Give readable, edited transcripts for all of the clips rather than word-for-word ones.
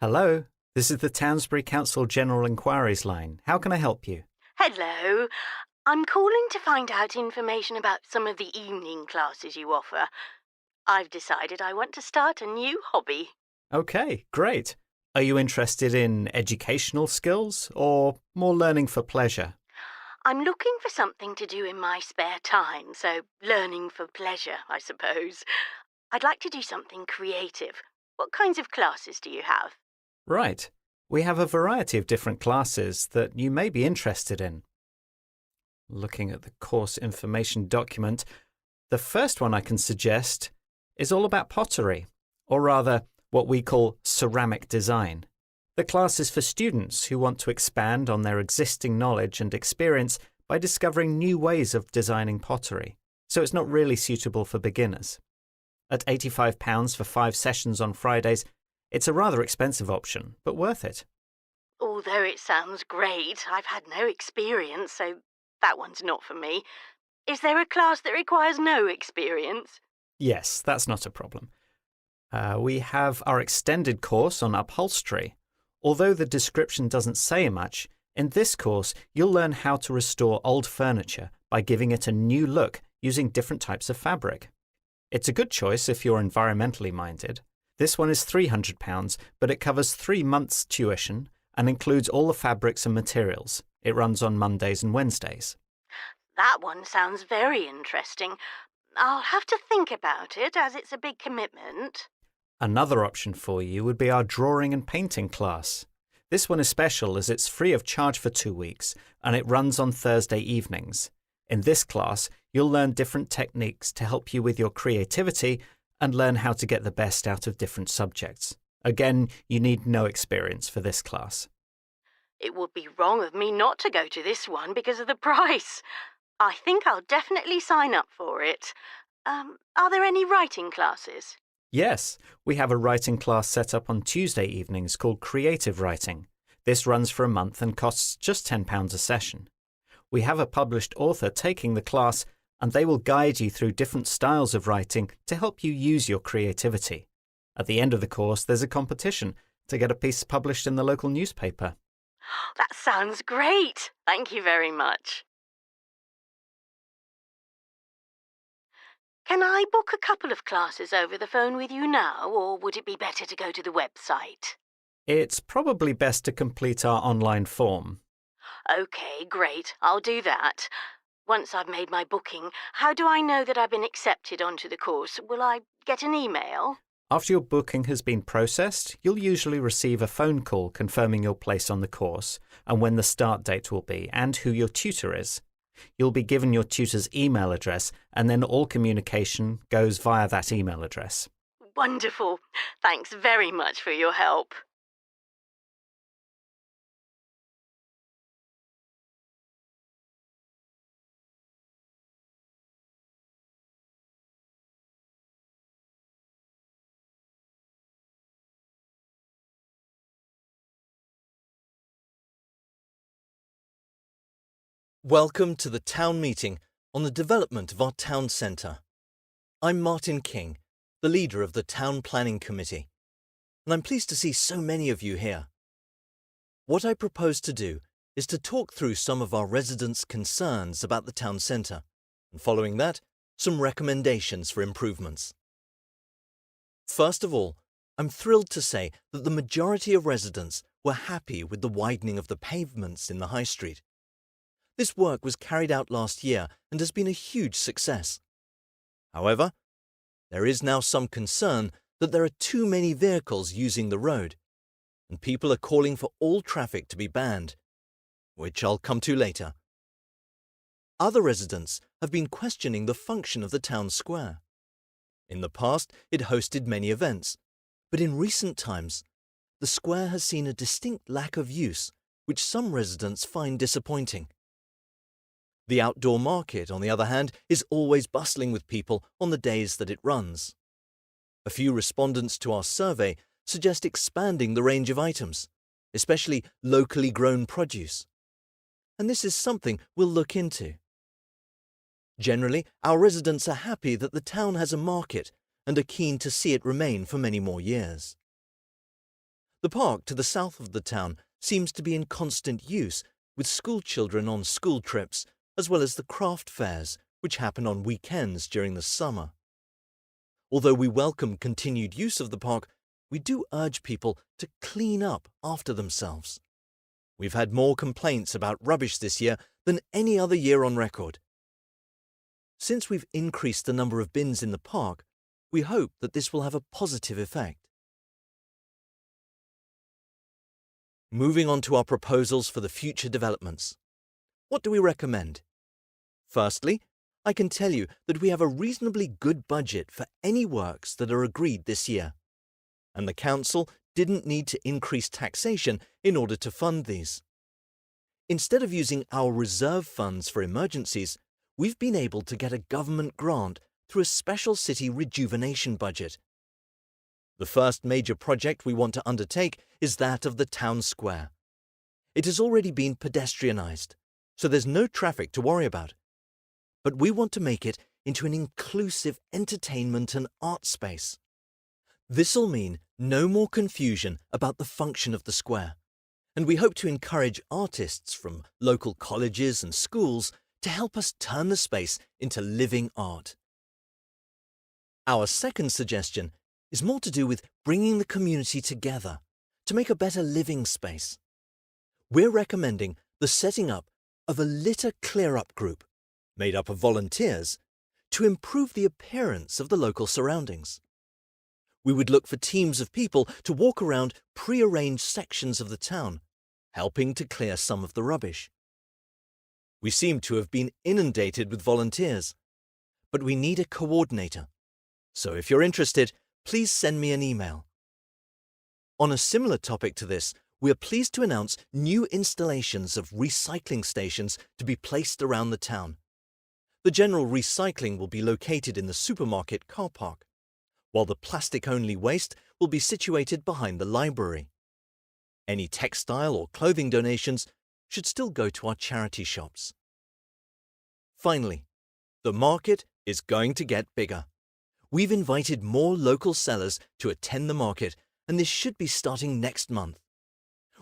Hello, this is the Townsbury Council General Inquiries line. How can I help you? Hello. I'm calling to find out information about some of the evening classes you offer. I've decided I want to start a new hobby. Okay, great. Are you interested in educational skills or more learning for pleasure? I'm looking for something to do in my spare time, so learning for pleasure, I suppose. I'd like to do something creative. What kinds of classes do you have? Right. We have a variety of different classes that you may be interested in. Looking at the course information document, the first one I can suggest is all about pottery, or rather, what we call ceramic design. The class is for students who want to expand on their existing knowledge and experience by discovering new ways of designing pottery, so it's not really suitable for beginners. At £85 for 5 sessions on Fridays, it's a rather expensive option, but worth it. Although it sounds great, I've had no experience, so that one's not for me. Is there a class that requires no experience? Yes, that's not a problem. We have our extended course on upholstery. Although the description doesn't say much, in this course you'll learn how to restore old furniture by giving it a new look using different types of fabric. It's a good choice if you're environmentally minded. This one is £300, but it covers 3 months' tuition and includes all the fabrics and materials. It runs on Mondays and Wednesdays. That one sounds very interesting. I'll have to think about it, as it's a big commitment. Another option for you would be our drawing and painting class. This one is special as it's free of charge for 2 weeks and it runs on Thursday evenings. In this class, you'll learn different techniques to help you with your creativity and learn how to get the best out of different subjects. Again, you need no experience for this class. It would be wrong of me not to go to this one because of the price. I think I'll definitely sign up for it. Are there any writing classes? Yes, we have a writing class set up on Tuesday evenings called Creative Writing. This runs for a month and costs just £10 a session. We have a published author taking the class, and they will guide you through different styles of writing to help you use your creativity. At the end of the course, there's a competition to get a piece published in the local newspaper. That sounds great. Thank you very much. Can I book a couple of classes over the phone with you now, or would it be better to go to the website? It's probably best to complete our online form. OK, great. I'll do that. Once I've made my booking, how do I know that I've been accepted onto the course? Will I get an email? After your booking has been processed, you'll usually receive a phone call confirming your place on the course and when the start date will be and who your tutor is. You'll be given your tutor's email address and then all communication goes via that email address. Wonderful. Thanks very much for your help. Welcome to the town meeting on the development of our town centre. I'm Martin King, the leader of the Town Planning Committee, and I'm pleased to see so many of you here. What I propose to do is to talk through some of our residents' concerns about the town centre, and following that, some recommendations for improvements. First of all, I'm thrilled to say that the majority of residents were happy with the widening of the pavements in the High Street. This work was carried out last year and has been a huge success. However, there is now some concern that there are too many vehicles using the road, and people are calling for all traffic to be banned, which I'll come to later. Other residents have been questioning the function of the town square. In the past, it hosted many events, but in recent times, the square has seen a distinct lack of use, which some residents find disappointing. The outdoor market, on the other hand, is always bustling with people on the days that it runs. A few respondents to our survey suggest expanding the range of items, especially locally grown produce. And this is something we'll look into. Generally, our residents are happy that the town has a market and are keen to see it remain for many more years. The park to the south of the town seems to be in constant use, with school children on school trips, as well as the craft fairs, which happen on weekends during the summer. Although we welcome continued use of the park, we do urge people to clean up after themselves. We've had more complaints about rubbish this year than any other year on record. Since we've increased the number of bins in the park, we hope that this will have a positive effect. Moving on to our proposals for the future developments. What do we recommend? Firstly, I can tell you that we have a reasonably good budget for any works that are agreed this year, and the Council didn't need to increase taxation in order to fund these. Instead of using our reserve funds for emergencies, we've been able to get a government grant through a special city rejuvenation budget. The first major project we want to undertake is that of the town square. It has already been pedestrianised, so there's no traffic to worry about. But we want to make it into an inclusive entertainment and art space. This'll mean no more confusion about the function of the square, and we hope to encourage artists from local colleges and schools to help us turn the space into living art. Our second suggestion is more to do with bringing the community together to make a better living space. We're recommending the setting up of a litter clear-up group, made up of volunteers, to improve the appearance of the local surroundings. We would look for teams of people to walk around pre-arranged sections of the town, helping to clear some of the rubbish. We seem to have been inundated with volunteers, but we need a coordinator. So if you're interested, please send me an email. On a similar topic to this, we are pleased to announce new installations of recycling stations to be placed around the town. The general recycling will be located in the supermarket car park, while the plastic-only waste will be situated behind the library. Any textile or clothing donations should still go to our charity shops. Finally, the market is going to get bigger. We've invited more local sellers to attend the market, and this should be starting next month.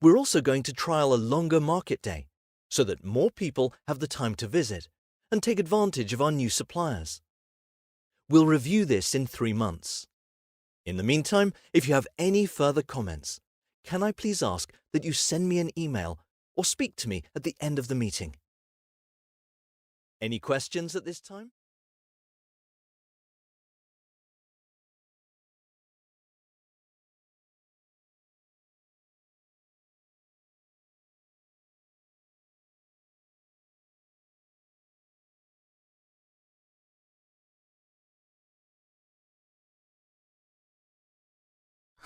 We're also going to trial a longer market day, so that more people have the time to visit and take advantage of our new suppliers. We'll review this in 3 months. In the meantime, if you have any further comments, can I please ask that you send me an email or speak to me at the end of the meeting? Any questions at this time?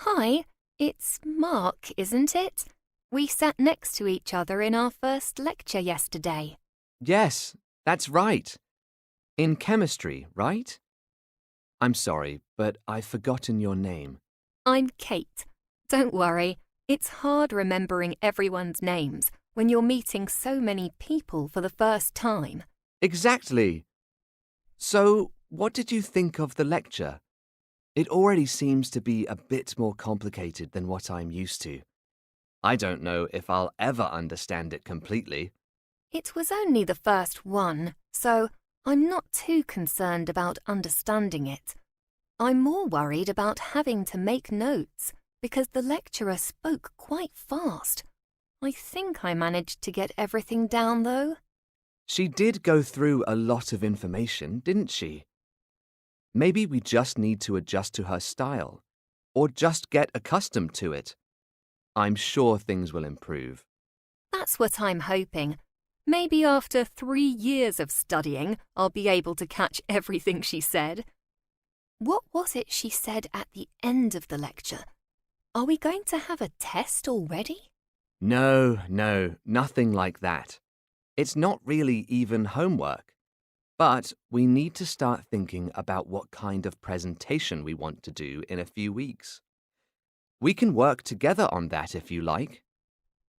Hi, it's Mark, isn't it? We sat next to each other in our first lecture yesterday. Yes, that's right. In chemistry, right? I'm sorry, but I've forgotten your name. I'm Kate. Don't worry, it's hard remembering everyone's names when you're meeting so many people for the first time. Exactly. So, what did you think of the lecture? It already seems to be a bit more complicated than what I'm used to. I don't know if I'll ever understand it completely. It was only the first one, so I'm not too concerned about understanding it. I'm more worried about having to make notes because the lecturer spoke quite fast. I think I managed to get everything down, though. She did go through a lot of information, didn't she? Maybe we just need to adjust to her style, or just get accustomed to it. I'm sure things will improve. That's what I'm hoping. Maybe after 3 years of studying, I'll be able to catch everything she said. What was it she said at the end of the lecture? Are we going to have a test already? No, nothing like that. It's not really even homework. But we need to start thinking about what kind of presentation we want to do in a few weeks. We can work together on that if you like.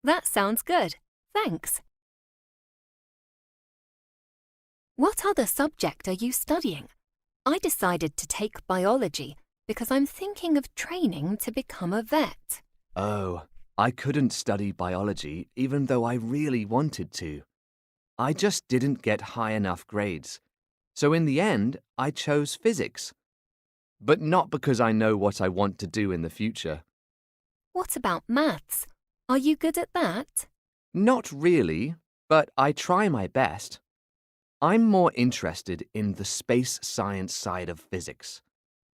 That sounds good. Thanks. What other subject are you studying? I decided to take biology because I'm thinking of training to become a vet. Oh, I couldn't study biology even though I really wanted to. I just didn't get high enough grades. So in the end, I chose physics. But not because I know what I want to do in the future. What about maths? Are you good at that? Not really, but I try my best. I'm more interested in the space science side of physics.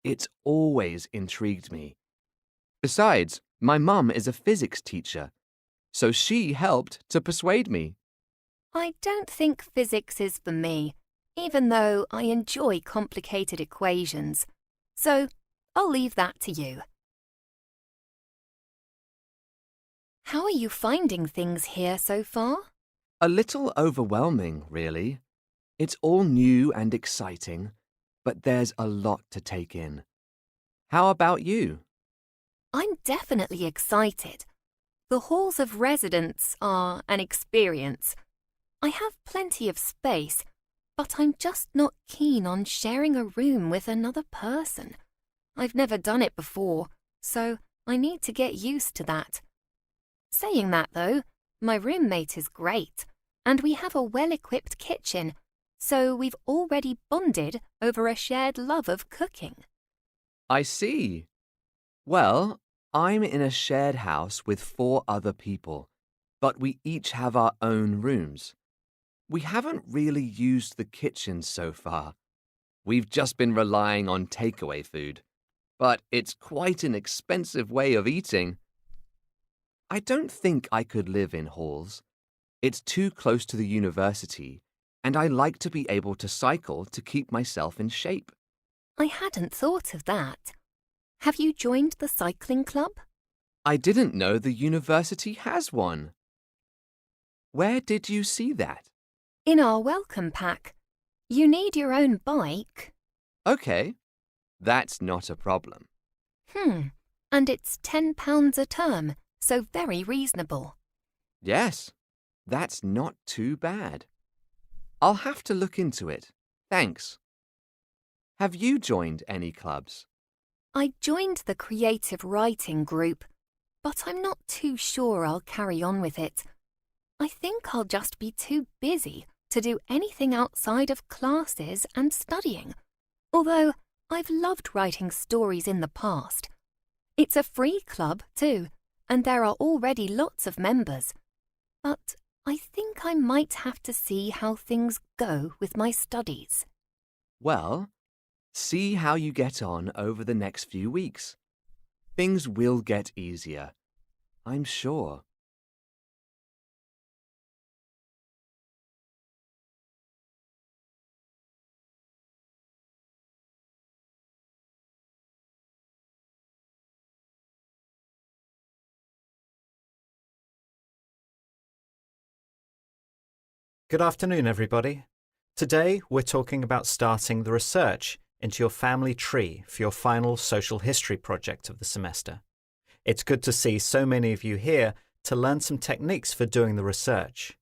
It's always intrigued me. Besides, my mum is a physics teacher, so she helped to persuade me. I don't think physics is for me, even though I enjoy complicated equations. So I'll leave that to you. How are you finding things here so far? A little overwhelming, really. It's all new and exciting, but there's a lot to take in. How about you? I'm definitely excited. The halls of residence are an experience. I have plenty of space, but I'm just not keen on sharing a room with another person. I've never done it before, so I need to get used to that. Saying that, though, my roommate is great, and we have a well-equipped kitchen, so we've already bonded over a shared love of cooking. I see. Well, I'm in a shared house with 4 other people, but we each have our own rooms. We haven't really used the kitchen so far. We've just been relying on takeaway food, but it's quite an expensive way of eating. I don't think I could live in halls. It's too close to the university, and I like to be able to cycle to keep myself in shape. I hadn't thought of that. Have you joined the cycling club? I didn't know the university has one. Where did you see that? In our welcome pack. You need your own bike. Okay, that's not a problem. And it's £10 a term, so very reasonable. Yes, that's not too bad. I'll have to look into it. Thanks. Have you joined any clubs? I joined the creative writing group, but I'm not too sure I'll carry on with it. I think I'll just be too busy to do anything outside of classes and studying, although I've loved writing stories in the past. It's a free club, too, and there are already lots of members. But I think I might have to see how things go with my studies. Well, see how you get on over the next few weeks. Things will get easier, I'm sure. Good afternoon, everybody. Today, we're talking about starting the research into your family tree for your final social history project of the semester. It's good to see so many of you here to learn some techniques for doing the research.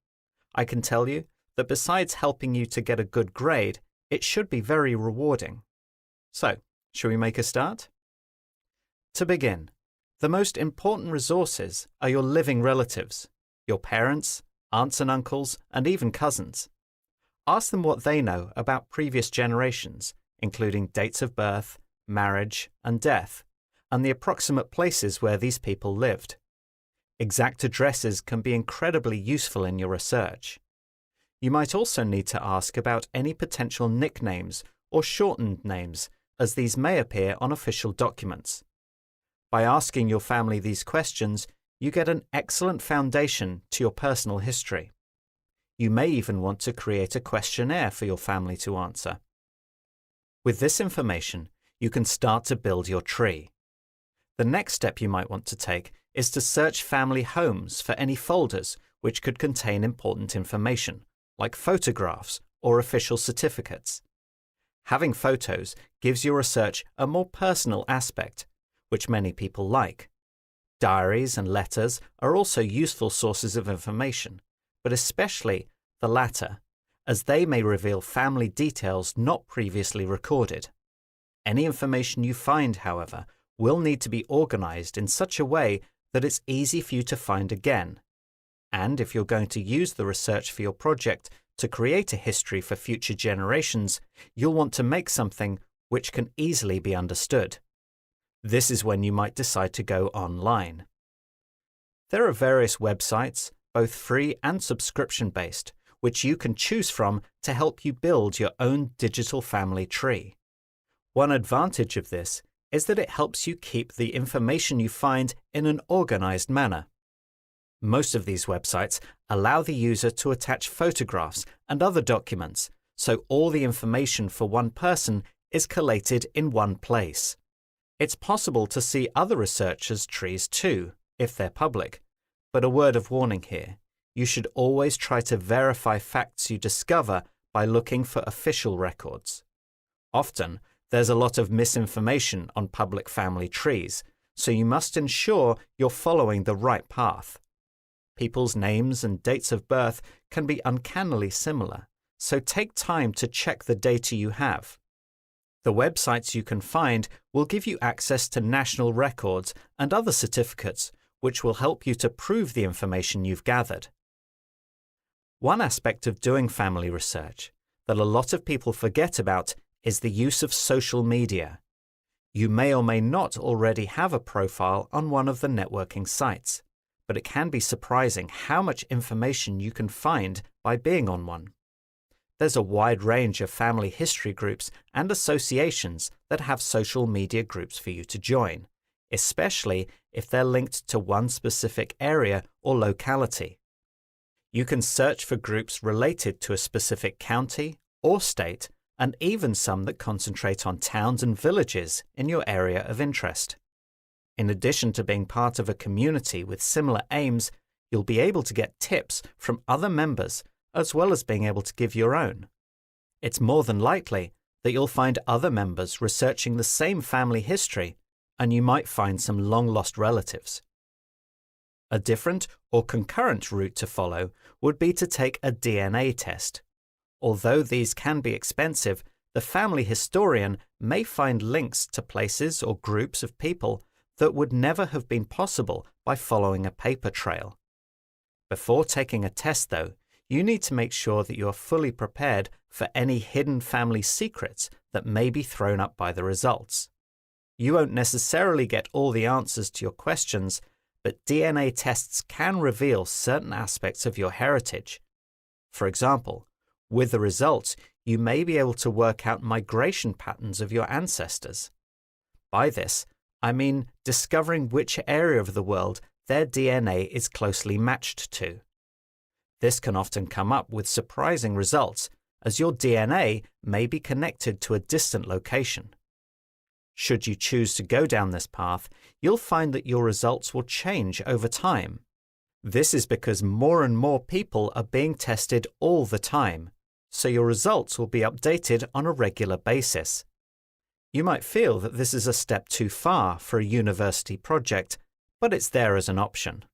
I can tell you that besides helping you to get a good grade, it should be very rewarding. So, shall we make a start? To begin, the most important resources are your living relatives, your parents, aunts and uncles, and even cousins. Ask them what they know about previous generations, including dates of birth, marriage, and death, and the approximate places where these people lived. Exact addresses can be incredibly useful in your research. You might also need to ask about any potential nicknames or shortened names, as these may appear on official documents. By asking your family these questions, you get an excellent foundation to your personal history. You may even want to create a questionnaire for your family to answer. With this information, you can start to build your tree. The next step you might want to take is to search family homes for any folders which could contain important information, like photographs or official certificates. Having photos gives your research a more personal aspect, which many people like. Diaries and letters are also useful sources of information, but especially the latter, as they may reveal family details not previously recorded. Any information you find, however, will need to be organized in such a way that it's easy for you to find again. And if you're going to use the research for your project to create a history for future generations, you'll want to make something which can easily be understood. This is when you might decide to go online. There are various websites, both free and subscription-based, which you can choose from to help you build your own digital family tree. One advantage of this is that it helps you keep the information you find in an organized manner. Most of these websites allow the user to attach photographs and other documents, so all the information for one person is collated in one place. It's possible to see other researchers' trees too, if they're public, but a word of warning here. You should always try to verify facts you discover by looking for official records. Often, there's a lot of misinformation on public family trees, so you must ensure you're following the right path. People's names and dates of birth can be uncannily similar, so take time to check the data you have. The websites you can find will give you access to national records and other certificates, which will help you to prove the information you've gathered. One aspect of doing family research that a lot of people forget about is the use of social media. You may or may not already have a profile on one of the networking sites, but it can be surprising how much information you can find by being on one. There's a wide range of family history groups and associations that have social media groups for you to join, especially if they're linked to one specific area or locality. You can search for groups related to a specific county or state, and even some that concentrate on towns and villages in your area of interest. In addition to being part of a community with similar aims, you'll be able to get tips from other members as well as being able to give your own. It's more than likely that you'll find other members researching the same family history, and you might find some long-lost relatives. A different or concurrent route to follow would be to take a DNA test. Although these can be expensive, the family historian may find links to places or groups of people that would never have been possible by following a paper trail. Before taking a test, though, you need to make sure that you are fully prepared for any hidden family secrets that may be thrown up by the results. You won't necessarily get all the answers to your questions, but DNA tests can reveal certain aspects of your heritage. For example, with the results, you may be able to work out migration patterns of your ancestors. By this, I mean discovering which area of the world their DNA is closely matched to. This can often come up with surprising results, as your DNA may be connected to a distant location. Should you choose to go down this path, you'll find that your results will change over time. This is because more and more people are being tested all the time, so your results will be updated on a regular basis. You might feel that this is a step too far for a university project, but it's there as an option.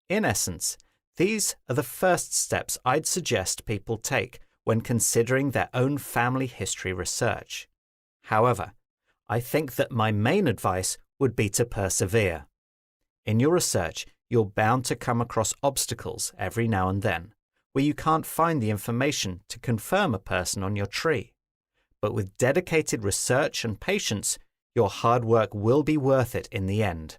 In essence, these are the first steps I'd suggest people take when considering their own family history research. However, I think that my main advice would be to persevere. In your research, you're bound to come across obstacles every now and then, where you can't find the information to confirm a person on your tree. But with dedicated research and patience, your hard work will be worth it in the end.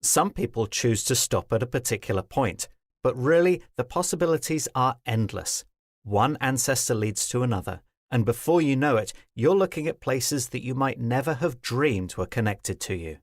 Some people choose to stop at a particular point, but really the possibilities are endless. One ancestor leads to another, and before you know it, you're looking at places that you might never have dreamed were connected to you.